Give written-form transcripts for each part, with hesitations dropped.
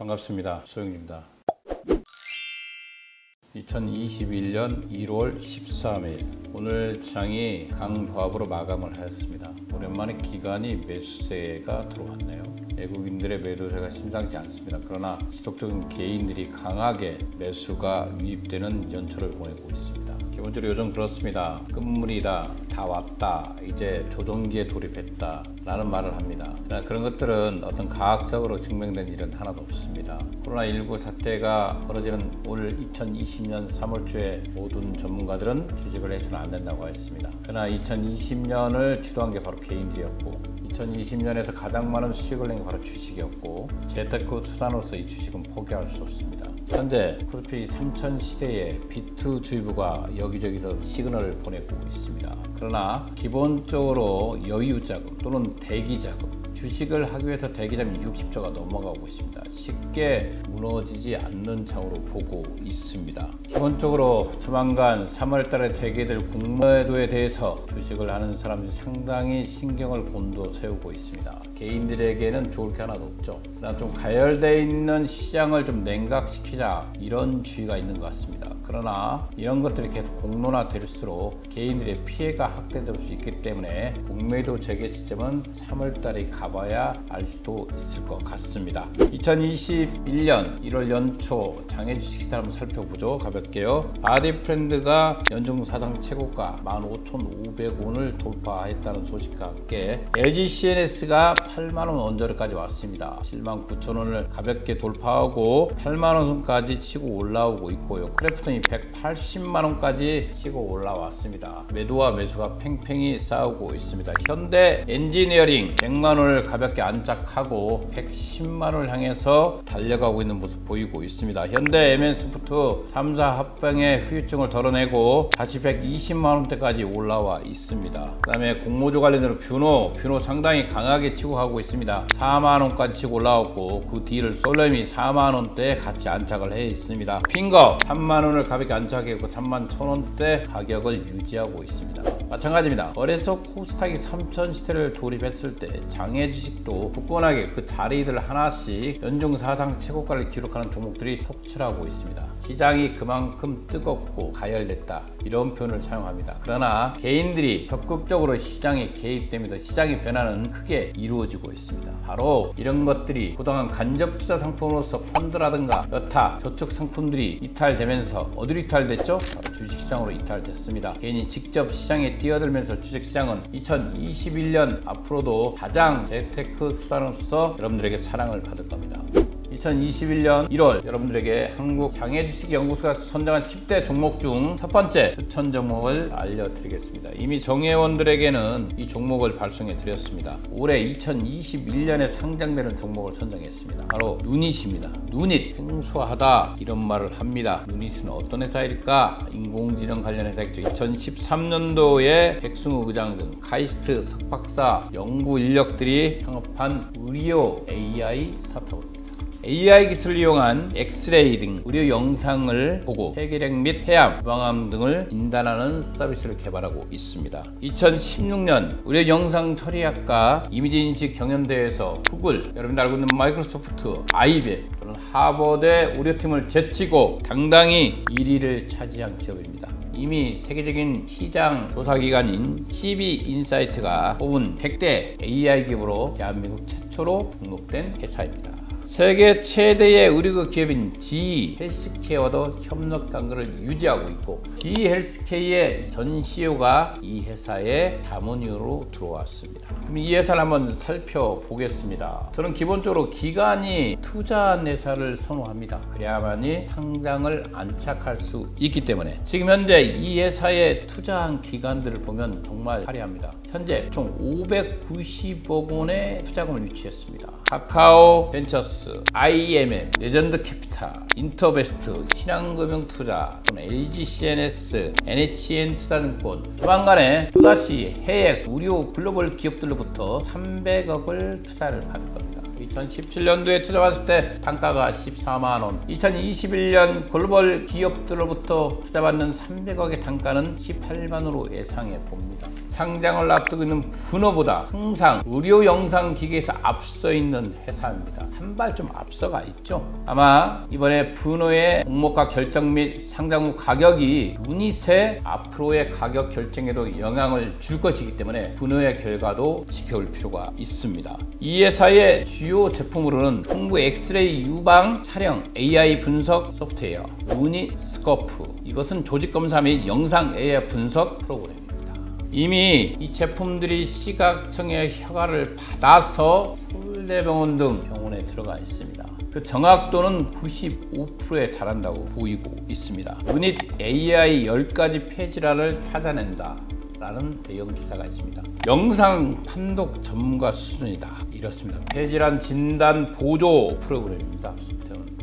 반갑습니다. 소영입니다. 2021년 1월 13일 오늘 장이 강보합으로 마감을 하였습니다. 오랜만에 기관이 매수세가 들어왔네요. 외국인들의 매도세가 심상치 않습니다. 그러나 지속적인 개인들이 강하게 매수가 유입되는 연초를 보내고 있습니다. 기본적으로 요즘 그렇습니다. 끝물이다, 다 왔다, 이제 조정기에 돌입했다 라는 말을 합니다. 그러나 그런 것들은 어떤 과학적으로 증명된 일은 하나도 없습니다. 코로나19 사태가 벌어지는 올 2020년 3월 초에 모든 전문가들은 주식을 해서는 안 된다고 했습니다. 그러나 2020년을 주도한 게 바로 개인들이었고 2020년에서 가장 많은 수익을 낸 게 바로 주식이었고 재테크 투자로서 이 주식은 포기할 수 없습니다. 현재 코스피 3000 시대에 비트 주의부가 여기저기서 시그널을 보내고 있습니다. 그러나 기본적으로 여유 자금 또는 대기 자금, 주식을 하기 위해서 대기자금이 60조가 넘어가고 있습니다. 쉽게 무너지지 않는 장으로 보고 있습니다. 기본적으로 조만간 3월달에 대기될 공매도에 대해서 주식을 하는 사람들이 상당히 신경을 곤두세우고 있습니다. 개인들에게는 좋을 게 하나도 없죠. 그러나 좀 가열되어 있는 시장을 좀 냉각시키자 이런 주의가 있는 것 같습니다. 그러나 이런 것들이 계속 공론화될수록 개인들의 피해가 확대될 수 있기 때문에 공매도 재개 시점은 3월달에 가봐야 알 수도 있을 것 같습니다. 2021년 1월 연초 장외 주식시세 한번 살펴보죠. 가볍게요. 바디프렌드가 연중 사상 최고가 15,500원을 돌파했다는 소식과 함께 LG CNS가 8만원 언저리까지 왔습니다. 79,000원을 가볍게 돌파하고 8만원 선까지 치고 올라오고 있고요. 크래프톤이 180만원까지 치고 올라왔습니다. 매도와 매수가 팽팽히 싸우고 있습니다. 현대 엔지니어링 100만원을 가볍게 안착하고 110만원을 향해서 달려가고 있는 모습 보이고 있습니다. 현대 MN소프트 3사 합병의 후유증을 덜어내고 다시 120만원대까지 올라와 있습니다. 그 다음에 공모주 관련해서 뷰노 상당히 강하게 치고 가고 있습니다. 4만원까지 치고 올라왔고 그 뒤를 솔렘이 4만원대에 같이 안착을 해 있습니다. 핑거 3만원을 가볍게 안착했고 31,000원대 가격을 유지하고 있습니다. 마찬가지입니다. 거래소 코스닥이 3000 시대를 돌입했을 때 장외 주식도 굳건하게 그 자리들 하나씩 연중 사상 최고가를 기록하는 종목들이 속출하고 있습니다. 시장이 그만큼 뜨겁고 가열됐다 이런 표현을 사용합니다. 그러나 개인들이 적극적으로 시장에 개입됩니다. 시장의 변화는 크게 이루어지고 있습니다. 바로 이런 것들이 그동안 간접 투자 상품으로서 펀드라든가 여타 저축 상품들이 이탈되면서 어디로 이탈됐죠? 바로 주식시장으로 이탈됐습니다. 개인이 직접 시장에 뛰어들면서 주식시장은 2021년 앞으로도 가장 재테크 투자로서 여러분들에게 사랑을 받을 겁니다. 2021년 1월 여러분들에게 한국장외주식연구소가 선정한 10대 종목 중 첫 번째 추천 종목을 알려드리겠습니다. 이미 정회원들에게는 이 종목을 발송해 드렸습니다. 올해 2021년에 상장되는 종목을 선정했습니다. 바로 누닛입니다. 누닛 생소하다 이런 말을 합니다. 누닛은 어떤 회사일까? 인공지능 관련 회사겠죠. 2013년도에 백승우 의장 등 카이스트 석박사 연구 인력들이 창업한 의료 AI 스타트업입니다. AI 기술을 이용한 엑스레이 등 의료 영상을 보고 폐결핵 및 폐암, 유방암 등을 진단하는 서비스를 개발하고 있습니다. 2016년 의료 영상 처리학과 이미지인식 경연대회에서 구글, 여러분들 알고 있는 마이크로소프트, 아이베 또는 하버드 의료팀을 제치고 당당히 1위를 차지한 기업입니다. 이미 세계적인 시장 조사기관인 CB인사이트가 뽑은 100대 AI 기업으로 대한민국 최초로 등록된 회사입니다. 세계 최대의 의료 기업인 GE 헬스케어와도 협력 관계를 유지하고 있고 GE 헬스케어의 전 CEO가 이 회사의 자문위원으로 들어왔습니다. 그럼 이 회사를 한번 살펴보겠습니다. 저는 기본적으로 기관이 투자한 회사를 선호합니다. 그래야만이 상장을 안착할 수 있기 때문에 지금 현재 이 회사에 투자한 기관들을 보면 정말 화려합니다. 현재 총 590억 원의 투자금을 유치했습니다. 카카오 벤처스, IMM, 레전드 캐피탈, 인터베스트, 신한금융투자, 또는 LG CNS, NHN 투자증권 조만간에 또다시 해외 의료 글로벌 기업들로부터 300억을 투자를 받을 겁니다. 2017년도에 투자받았을 때 단가가 14만원, 2021년 글로벌 기업들로부터 투자받는 300억의 단가는 18만원으로 예상해 봅니다. 상장을 앞두고 있는 분호보다 항상 의료 영상 기기에서 앞서 있는 회사입니다. 한 발 좀 앞서가 있죠. 아마 이번에 분호의 공모가 결정 및 상장 후 가격이 유닛의 앞으로의 가격 결정에도 영향을 줄 것이기 때문에 분호의 결과도 지켜볼 필요가 있습니다. 이 회사의 주요 제품으로는 풍부 엑스레이 유방 촬영 AI 분석 소프트웨어 유니스코프, 이것은 조직 검사 및 영상 AI 분석 프로그램입니다. 이미 이 제품들이 시각청의 허가를 받아서 서울대병원 등 병원에 들어가 있습니다. 그 정확도는 95%에 달한다고 보이고 있습니다. 유닛 AI 10가지 폐질환을 찾아낸다 라는 대형 기사가 있습니다. 영상 판독 전문가 수준이다, 이렇습니다. 폐질환 진단 보조 프로그램입니다.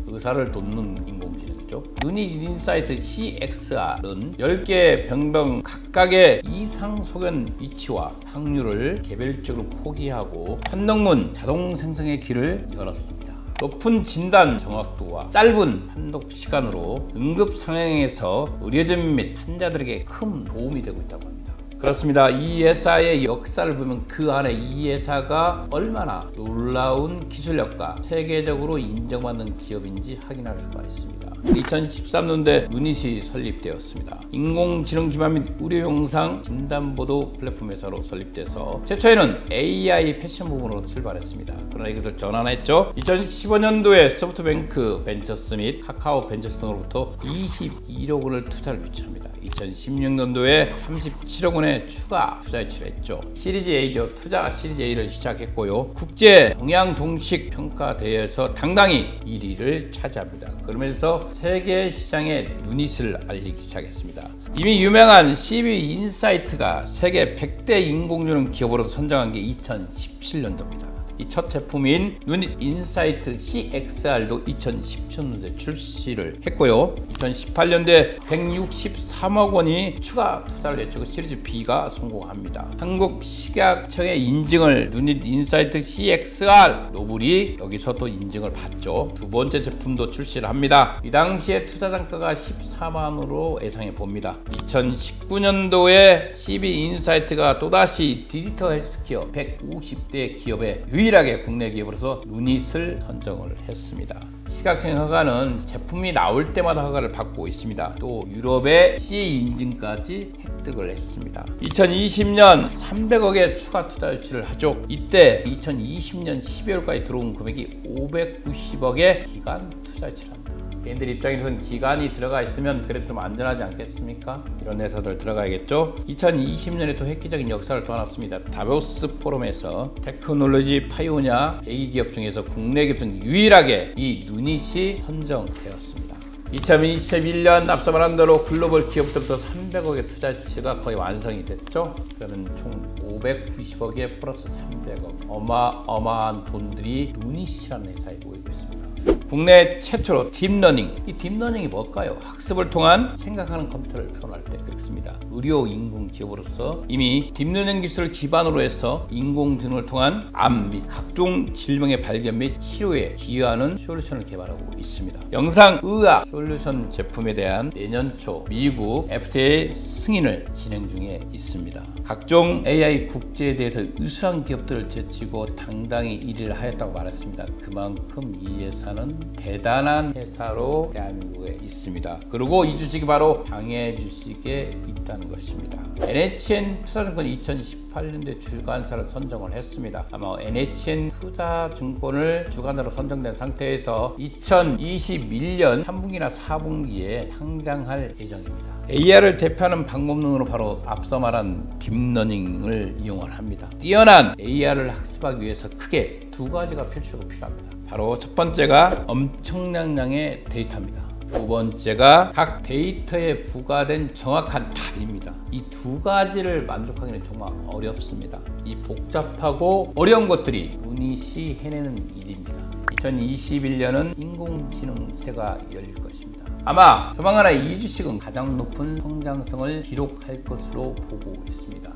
의사를 돕는 인공지능이죠. 유닛 인사이트 CXR은 10개의 병명 각각의 이상 소견 위치와 확률을 개별적으로 포기하고 판독문 자동 생성의 길을 열었습니다. 높은 진단 정확도와 짧은 판독 시간으로 응급 상황에서 의료진 및 환자들에게 큰 도움이 되고 있다고 합니다. 그렇습니다. 이 회사의 역사를 보면 그 안에 이 회사가 얼마나 놀라운 기술력과 세계적으로 인정받는 기업인지 확인할 수가 있습니다. 2013년도에 유닛이 설립되었습니다. 인공지능 기반 및 의료영상 진단보도 플랫폼 회사로 설립돼서 최초에는 AI 패션 부분으로 출발했습니다. 그러나 이것을 전환했죠. 2015년도에 소프트뱅크 벤처스 및 카카오 벤처스 등으로부터 22억 원을 투자를 유치합니다. 2016년도에 37억 원의 추가 투자 유치를 했죠. 시리즈 A죠. 투자 시리즈 A를 시작했고요. 국제 동양 동식 평가 대회에서 당당히 1위를 차지합니다. 그러면서 세계 시장에 유닛을 알리기 시작했습니다. 이미 유명한 CB 인사이트가 세계 100대 인공지능 기업으로 선정한 게 2017년도입니다. 이 첫 제품인 유닛 인사이트 CXR도 2017년도에 출시를 했고요. 2018년도에 163억 원이 추가 투자를 내주고 시리즈 B가 성공합니다. 한국 식약청의 인증을 유닛 인사이트 CXR 노블이 여기서 또 인증을 받죠. 두 번째 제품도 출시를 합니다. 이 당시에 투자 단가가 14만원으로 예상해 봅니다. 2019년도에 CB 인사이트가 또다시 디지털 헬스케어 150대 기업에 유일하게 국내 기업으로서 유닛을 선정을 했습니다. 시각청 허가는 제품이 나올 때마다 허가를 받고 있습니다. 또 유럽의 CE 인증까지 획득을 했습니다. 2020년 300억의 추가 투자 유치를 하죠. 이때 2020년 12월까지 들어온 금액이 590억의 기간 투자 유치를 합니다. 개인들 입장에서는 기간이 들어가 있으면 그래도 좀 안전하지 않겠습니까? 이런 회사들 들어가야겠죠. 2020년에 또 획기적인 역사를 도와놨습니다. 다보스 포럼에서 테크놀로지 파이오니아 100위 기업 중에서 국내 기업 중 유일하게 이 유닛이 선정되었습니다. 2021년 앞서 말한 대로 글로벌 기업들부터 300억의 투자치가 거의 완성이 됐죠. 그러면 총 590억에 플러스 300억, 어마어마한 돈들이 유닛이라는 회사에 모이고 있습니다. 국내 최초로 딥러닝, 이 딥러닝이 뭘까요? 학습을 통한 생각하는 컴퓨터를 표현할 때 그렇습니다. 의료 인공 기업으로서 이미 딥러닝 기술을 기반으로 해서 인공지능을 통한 암 및 각종 질병의 발견 및 치료에 기여하는 솔루션을 개발하고 있습니다. 영상의학 솔루션 제품에 대한 내년 초 미국 FDA 승인을 진행 중에 있습니다. 각종 AI 국제에 대해서 우수한 기업들을 제치고 당당히 1위를 하였다고 말했습니다. 그만큼 이 회사는 대단한 회사로 대한민국에 있습니다. 그리고 이 주식이 바로 장애 주식에 있다는 것입니다. NHN 투자증권이 2018년도에 주관사를 선정을 했습니다. 아마 NHN 투자증권을 주관사로 선정된 상태에서 2021년 3분기나 4분기에 상장할 예정입니다. AR을 대표하는 방법론으로 바로 앞서 말한 딥러닝을 이용을 합니다. 뛰어난 AR을 학습하기 위해서 크게 두 가지가 필수가 필요합니다. 바로 첫 번째가 엄청난 양의 데이터입니다. 두 번째가 각 데이터에 부과된 정확한 답입니다. 이 두 가지를 만족하기는 정말 어렵습니다. 이 복잡하고 어려운 것들이 유닛이 해내는 일입니다. 2021년은 인공지능 시대가 열릴 것입니다. 아마 조만간에 이 주식은 가장 높은 성장성을 기록할 것으로 보고 있습니다.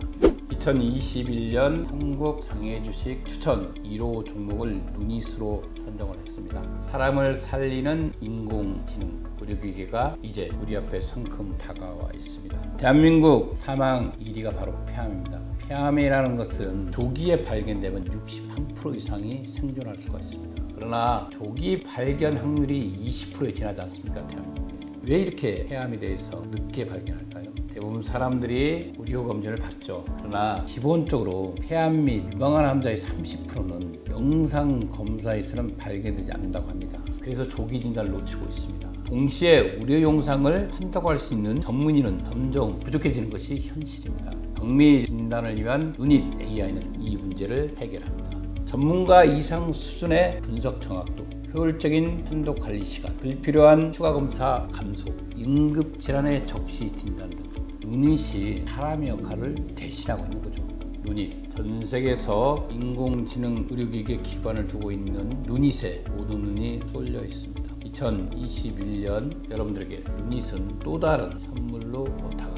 2021년 한국 장애 주식 추천 1호 종목을 누닛으로 선정을 했습니다. 사람을 살리는 인공지능 의료기계가 이제 우리 앞에 성큼 다가와 있습니다. 대한민국 사망 1위가 바로 폐암입니다. 폐암이라는 것은 조기에 발견되면 63% 이상이 생존할 수가 있습니다. 그러나 조기 발견 확률이 20%에 지나지 않습니까? 대한민국에. 왜 이렇게 폐암에 대해서 늦게 발견할까요? 대부분 사람들이 의료검진을 받죠. 그러나 기본적으로 폐암 및 유방암 환자의 30%는 영상검사에서는 발견되지 않는다고 합니다. 그래서 조기 진단을 놓치고 있습니다. 동시에 의료 영상을 판독할 수 있는 전문의는 점점 부족해지는 것이 현실입니다. 정밀 진단을 위한 누닛 AI는 이 문제를 해결합니다. 전문가 이상 수준의 분석 정확도, 효율적인 판독 관리 시간, 불필요한 추가 검사 감소, 응급 질환의 적시 진단 등 누닛이 사람의 역할을 대신하고 있는 거죠. 누닛, 전 세계에서 인공지능 의료기기에 기반을 두고 있는 누닛에 모든 눈이 쏠려 있습니다. 2021년 여러분들에게 누닛은 또 다른 선물로 다가옵니다.